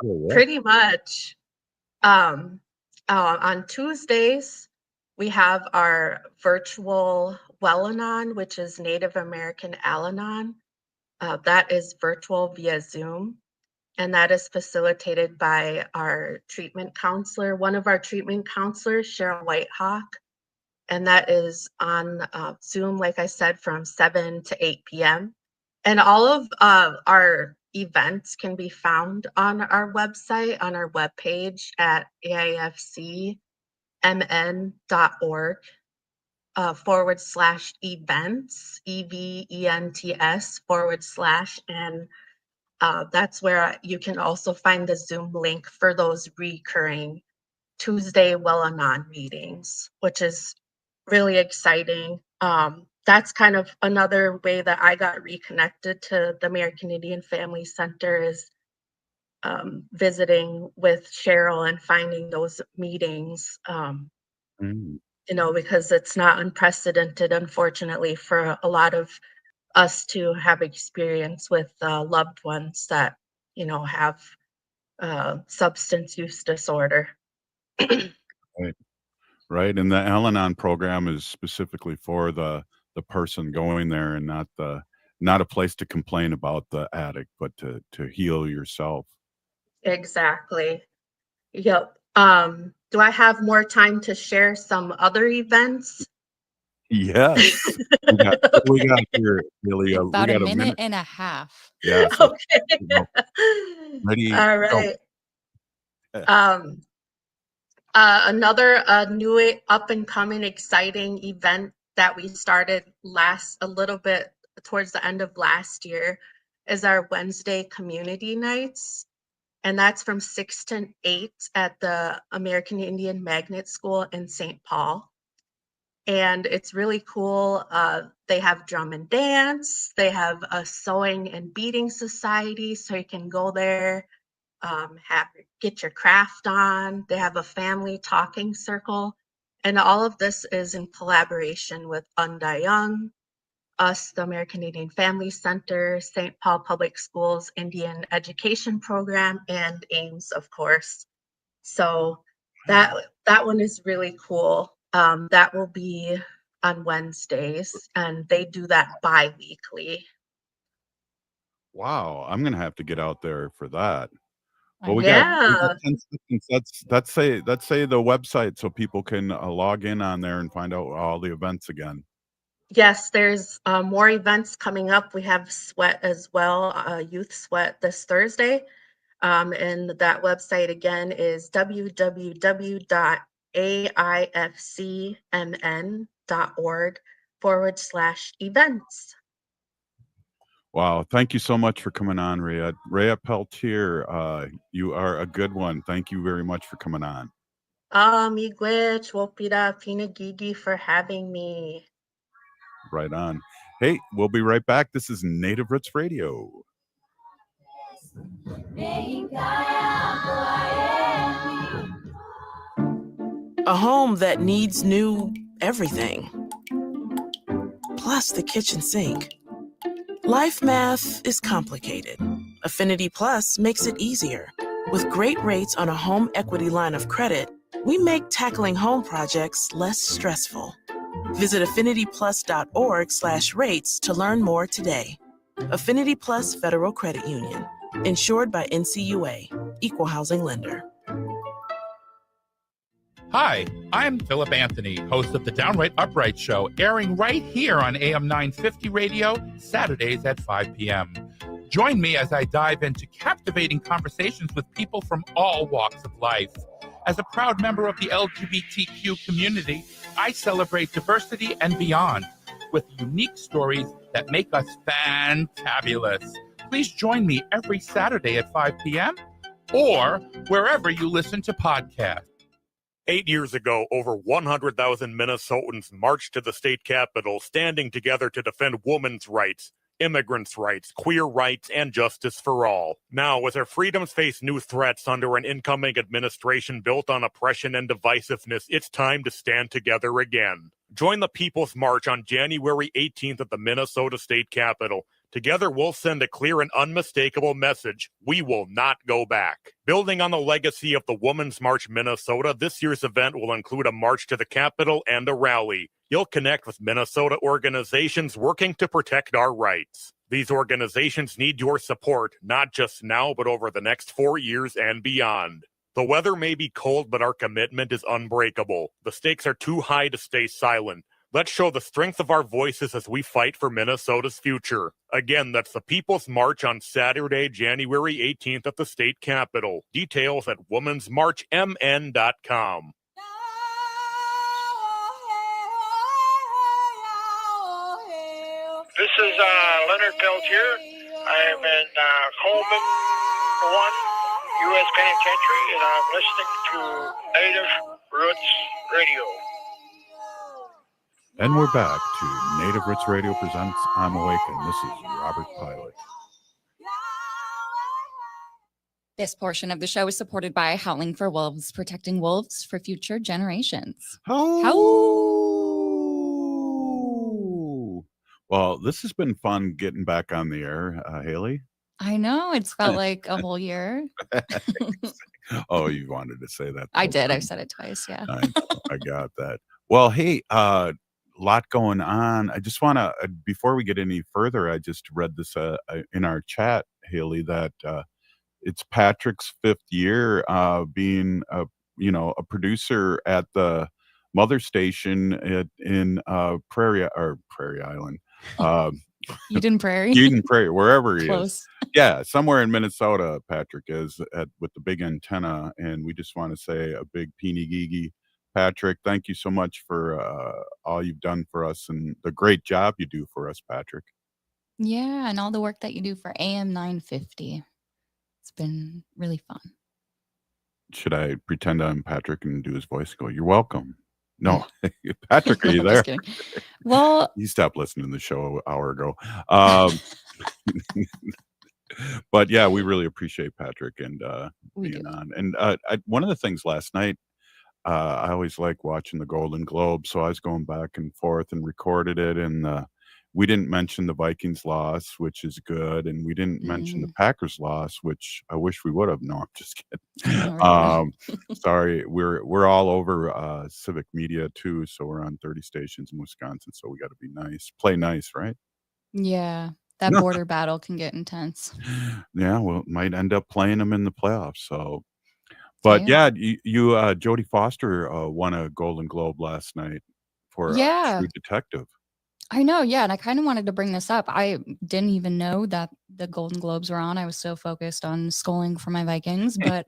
Oh, yeah.
pretty much. On Tuesdays, we have our virtual Well-Anon, which is Native American Al-Anon. That is virtual via Zoom, and that is facilitated by our treatment counselor, one of our treatment counselors, Cheryl Whitehawk, and that is on Zoom, like I said, from 7 to 8 p.m. And all of our events can be found on our website, on our webpage at aifcmn.org /events, EVENTS /, and that's where you can also find the Zoom link for those recurring Tuesday Well-Anon meetings, which is really exciting. That's kind of another way that I got reconnected to the American Indian Family Center is visiting with Cheryl and finding those meetings, you know, because it's not unprecedented, unfortunately, for a lot of us to have experience with loved ones that, you know, have substance use disorder.
Right. Right. And the Al-Anon program is specifically for the person going there and not a place to complain about the addict, but to heal yourself.
Exactly. Yep. Do I have more time to share some other events?
Yes. We got here, Haley. We
About a
got a
minute
minute.
and a half.
Yeah. So,
Okay.
you know, ready.
All
Go.
right. Another new up and coming exciting event that we started a little bit towards the end of last year is our Wednesday community nights. And that's from 6 to 8 at the American Indian Magnet School in St. Paul. And it's really cool. They have drum and dance. They have a sewing and beading society, so you can go there, get your craft on. They have a family talking circle. And all of this is in collaboration with Unda Young, us, the American Indian Family Center, St. Paul Public Schools Indian Education Program, and AIMS, of course. So that one is really cool. That will be on Wednesdays, and they do that bi-weekly.
Wow. I'm gonna have to get out there for that. Well, we got
Yeah.
10 seconds. Let's say the website so people can log in on there and find out all the events again.
Yes, there's more events coming up. We have Sweat as well, Youth Sweat this Thursday. And that website again is www.aifcmn.org /events.
Wow. Thank you so much for coming on, Rayette. Rayette Peltier, you are a good one. Thank you very much for coming on.
Miigwech, Wopira, Pinagigi for having me.
Right on. Hey, we'll be right back. This is Native Roots Radio.
A home that needs new everything. Plus the kitchen sink. Life math is complicated. Affinity Plus makes it easier. With great rates on a home equity line of credit, we make tackling home projects less stressful. Visit affinityplus.org/rates to learn more today. Affinity Plus Federal Credit Union. Insured by NCUA. Equal housing lender.
Hi, I'm Philip Antony, host of the Downright Upright Show, airing right here on AM 950 radio, Saturdays at 5 p.m. Join me as I dive into captivating conversations with people from all walks of life. As a proud member of the LGBTQ community, I celebrate diversity and beyond with unique stories that make us fantabulous. Please join me every Saturday at 5 p.m. or wherever you listen to podcasts.
8 years ago, over 100,000 Minnesotans marched to the state capitol, standing together to defend women's rights, immigrants' rights, queer rights, and justice for all. Now, as our freedoms face new threats under an incoming administration built on oppression and divisiveness, it's time to stand together again. Join the People's March on January 18th at the Minnesota State Capitol. Together, we'll send a clear and unmistakable message. We will not go back. Building on the legacy of the Women's March Minnesota, this year's event will include a march to the Capitol and a rally. You'll connect with Minnesota organizations working to protect our rights. These organizations need your support, not just now, but over the next 4 years and beyond. The weather may be cold, but our commitment is unbreakable. The stakes are too high to stay silent. Let's show the strength of our voices as we fight for Minnesota's future. Again, that's the People's March on Saturday, January 18th at the state capitol. Details at womensmarchmn.com.
This is Leonard Peltier. I am in Coleman 1 U.S. Penitentiary, and I'm listening to Native Roots Radio.
And we're back to Native Roots Radio presents I'm Awake, and this is Robert Pilot.
This portion of the show is supported by Howling for Wolves, protecting wolves for future generations.
Well, this has been fun getting back on the air, Haley.
I know, it's felt like a whole year.
Oh, you wanted to say that.
I did. I've said it twice, yeah.
I know, I got that. Well, hey, lot going on. I just want to, before we get any further, I just read this in our chat, Haley, that it's Patrick's 5th year being a producer at the mother station in Prairie Island.
Eden Prairie?
Eden Prairie, wherever he
Close.
is. Yeah, somewhere in Minnesota, Patrick is with the big antenna. And we just want to say a big peeny geegy. Patrick, thank you so much for all you've done for us and the great job you do for us, Patrick.
Yeah, and all the work that you do for AM 950. It's been really fun.
Should I pretend I'm Patrick and do his voice and go, "You're welcome"? No. Patrick, are you there?
Just kidding. Well,
you stopped listening to the show an hour ago. But yeah, we really appreciate Patrick and being on. And one of the things last night, I always like watching the Golden Globe, so I was going back and forth and recorded it. And we didn't mention the Vikings loss, which is good, and we didn't mention the Packers loss, which I wish we would have. No, I'm just kidding. Sorry, we're all over civic media too, so we're on 30 stations in Wisconsin, so we got to be nice, play nice, right?
Yeah, that border battle can get intense.
Yeah, well, it might end up playing them in the playoffs. So. But yeah, you Jodie Foster won a Golden Globe last night for True Detective.
I know, yeah, and I kind of wanted to bring this up. I didn't even know that the Golden Globes were on. I was so focused on schooling for my Vikings, but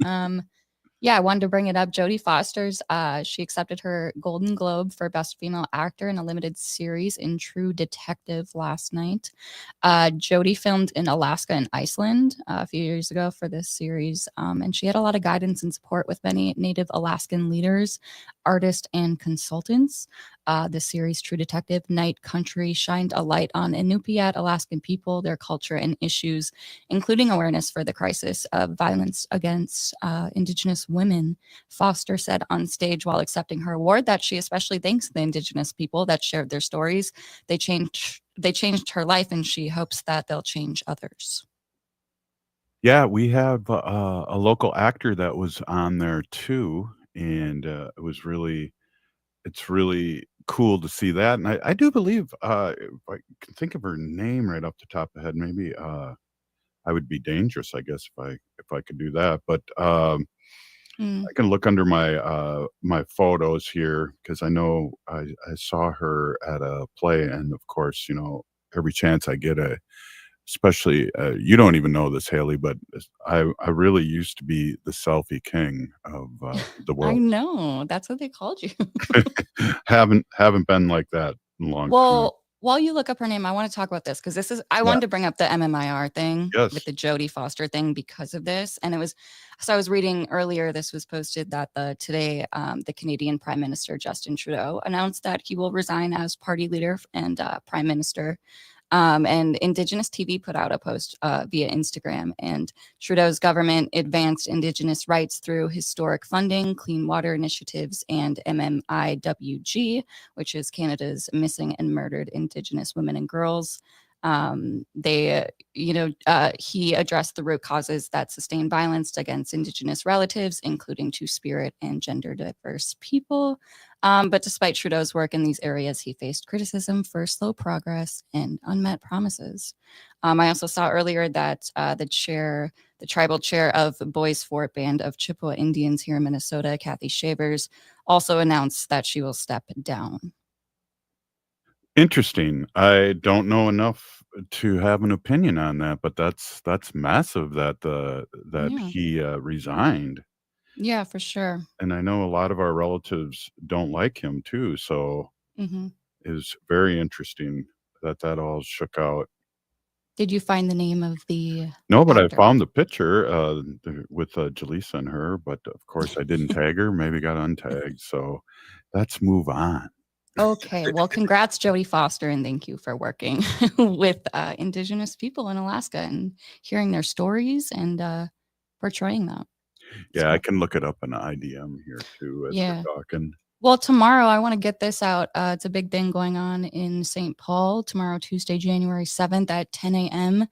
yeah, I wanted to bring it up. Jodie Foster's, she accepted her Golden Globe for Best Female Actor in a Limited Series in True Detective last night. Jodie filmed in Alaska and Iceland a few years ago for this series, and she had a lot of guidance and support with many Native Alaskan leaders, artists, and consultants. The series True Detective Night Country shined a light on Inupiat Alaskan people, their culture, and issues, including awareness for the crisis of violence against Indigenous women. Foster said on stage while accepting her award that she especially thanks the Indigenous people that shared their stories. They changed her life, and she hopes that they'll change others.
Yeah, we have a local actor that was on there too, and it's really cool to see that. And I do believe, if I can think of her name right off the top of the head, maybe I would be dangerous, I guess, if I could do that. But I can look under my photos here because I know I saw her at a play, and of course, every chance I get especially, you don't even know this, Haley, but I really used to be the selfie king of the
I
world.
know. That's what they called you.
Haven't been like that in a long time.
Well, while you look up her name, I want to talk about this because I
Yeah.
wanted to bring up the MMIR thing
Yes.
with the Jodie Foster thing because of this. And I was reading earlier, this was posted that today, the Canadian Prime Minister Justin Trudeau announced that he will resign as party leader and Prime Minister. And Indigenous TV put out a post via Instagram, and Trudeau's government advanced Indigenous rights through historic funding, clean water initiatives, and MMIWG, which is Canada's Missing and Murdered Indigenous Women and Girls. He addressed the root causes that sustain violence against Indigenous relatives, including Two-Spirit and gender diverse people. But despite Trudeau's work in these areas, he faced criticism for slow progress and unmet promises. I also saw earlier that the tribal chair of Boys Fort Band of Chippewa Indians here in Minnesota, Kathy Shavers, also announced that she will step down.
Interesting. I don't know enough to have an opinion on that, but that's massive that
Yeah.
he resigned.
Yeah, for sure.
And I know a lot of our relatives don't like him too, so
Hmm.
it's very interesting that all shook out.
Did you find the name of the
No, but I
actor?
found the picture with Jaleesa and her, but of course I didn't tag her. Maybe got untagged. So let's move on.
Okay, well, congrats, Jodie Foster, and thank you for working with Indigenous people in Alaska and hearing their stories and portraying that.
Yeah, I can look it up in IDM here too as
Yeah.
we're talking.
Well, tomorrow I want to get this out. It's a big thing going on in St. Paul tomorrow, Tuesday, January 7th at 10 a.m.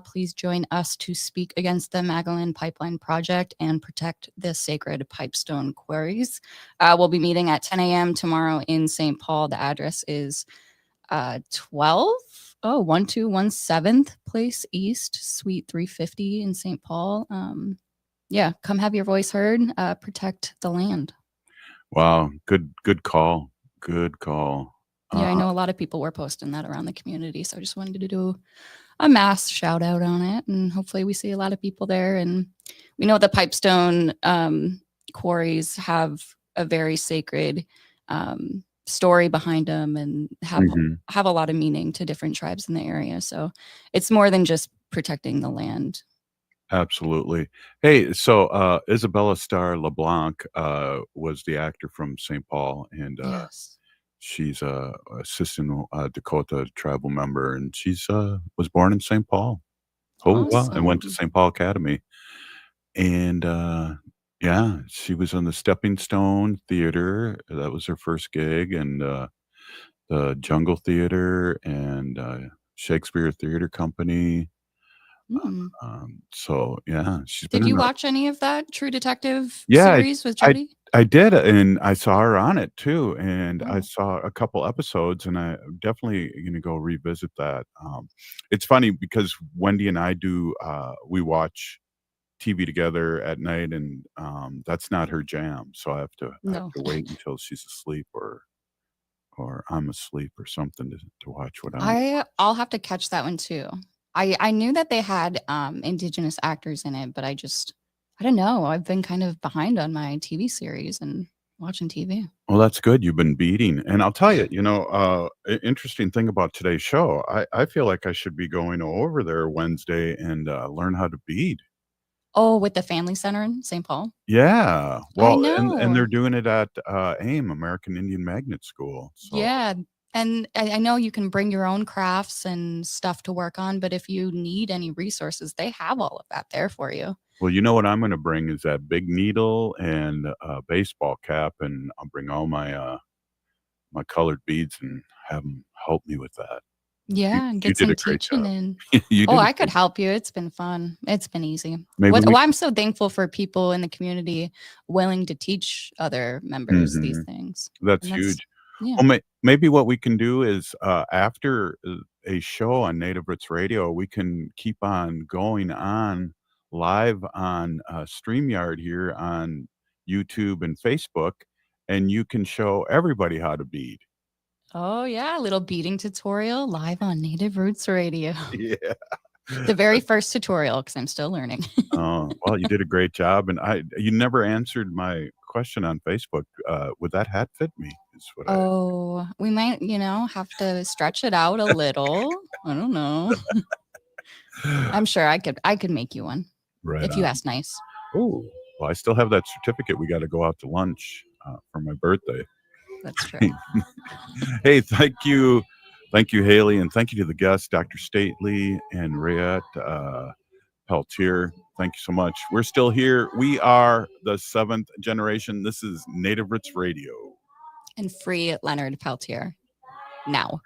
Please join us to speak against the Magellan Pipeline Project and protect the sacred pipestone quarries. We'll be meeting at 10 a.m. tomorrow in St. Paul. The address is 1217th Place East, Suite 350 in St. Paul. Yeah, come have your voice heard. Protect the land.
Wow, good call. Good call.
Yeah, I know a lot of people were posting that around the community, so I just wanted to do a mass shout out on it, and hopefully we see a lot of people there. And we know the pipestone quarries have a very sacred story behind them and have a lot of meaning to different tribes in the area. So it's more than just protecting the land.
Absolutely. Hey, so Isabella Starr LeBlanc was the actor from St. Paul, and
Yes.
she's a Assistant Dakota tribal member, and she's was born in St. Paul. Oh, wow, and went to
Awesome.
St. Paul Academy. And yeah, she was on the Stepping Stone Theater. That was her first gig, and the Jungle Theater and Shakespeare Theater Company.
Hmm.
So yeah, she's been
Did
in
you
a
watch any of that True Detective
Yeah,
series with
I
Jodie?
I did, and I saw her on it too, and I
Oh.
saw a couple episodes, and I'm definitely gonna go revisit that. It's funny because Wendy and I we watch TV together at night, and that's not her jam, so I have to
No.
wait until she's asleep or I'm asleep or something to watch what I'm
I'll have to catch that one too. I knew that they had Indigenous actors in it, but I don't know. I've been kind of behind on my TV series and watching TV.
Well, that's good. You've been beading, and I'll tell you, interesting thing about today's show. I feel like I should be going over there Wednesday and learn how to bead.
Oh, with the Family Center in St. Paul?
Yeah.
I
Well, and they're
know.
doing it at AIM, American Indian Magnet School. So,
Yeah. And I know you can bring your own crafts and stuff to work on, but if you need any resources, they have all of that there for you.
well, you know what I'm going to bring is that big needle and a baseball cap, and I'll bring all my my colored beads and have them help me with that.
Yeah,
You
get
did
some
a great
teaching
job.
in.
You
Oh,
did a
I could
great
help you. It's been fun. It's been easy.
Maybe we
Well, I'm so thankful for people in the community willing to teach other members these
Mhm.
things.
That's
And that's,
huge.
yeah.
Well, maybe what we can do is after a show on Native Roots Radio, we can keep on going on live on StreamYard here on YouTube and Facebook, and you can show everybody how to bead.
Oh, yeah. A little beading tutorial live on Native Roots Radio.
Yeah.
The very first tutorial, because I'm still learning.
Oh, well, you did a great job, and you never answered my question on Facebook. Would that hat fit me? Is what I
Oh, we might, have to stretch it out a little. I don't know. I'm sure I could make you one
right
if you
on.
ask nice.
Oh, well, I still have that certificate. We got to go out to lunch for my birthday.
That's true.
Hey, thank you, Haley, and thank you to the guests, Dr. Stately and Rayette Peltier. Thank you so much. We're still here. We are the seventh generation. This is Native Roots Radio.
And free Leonard Peltier now.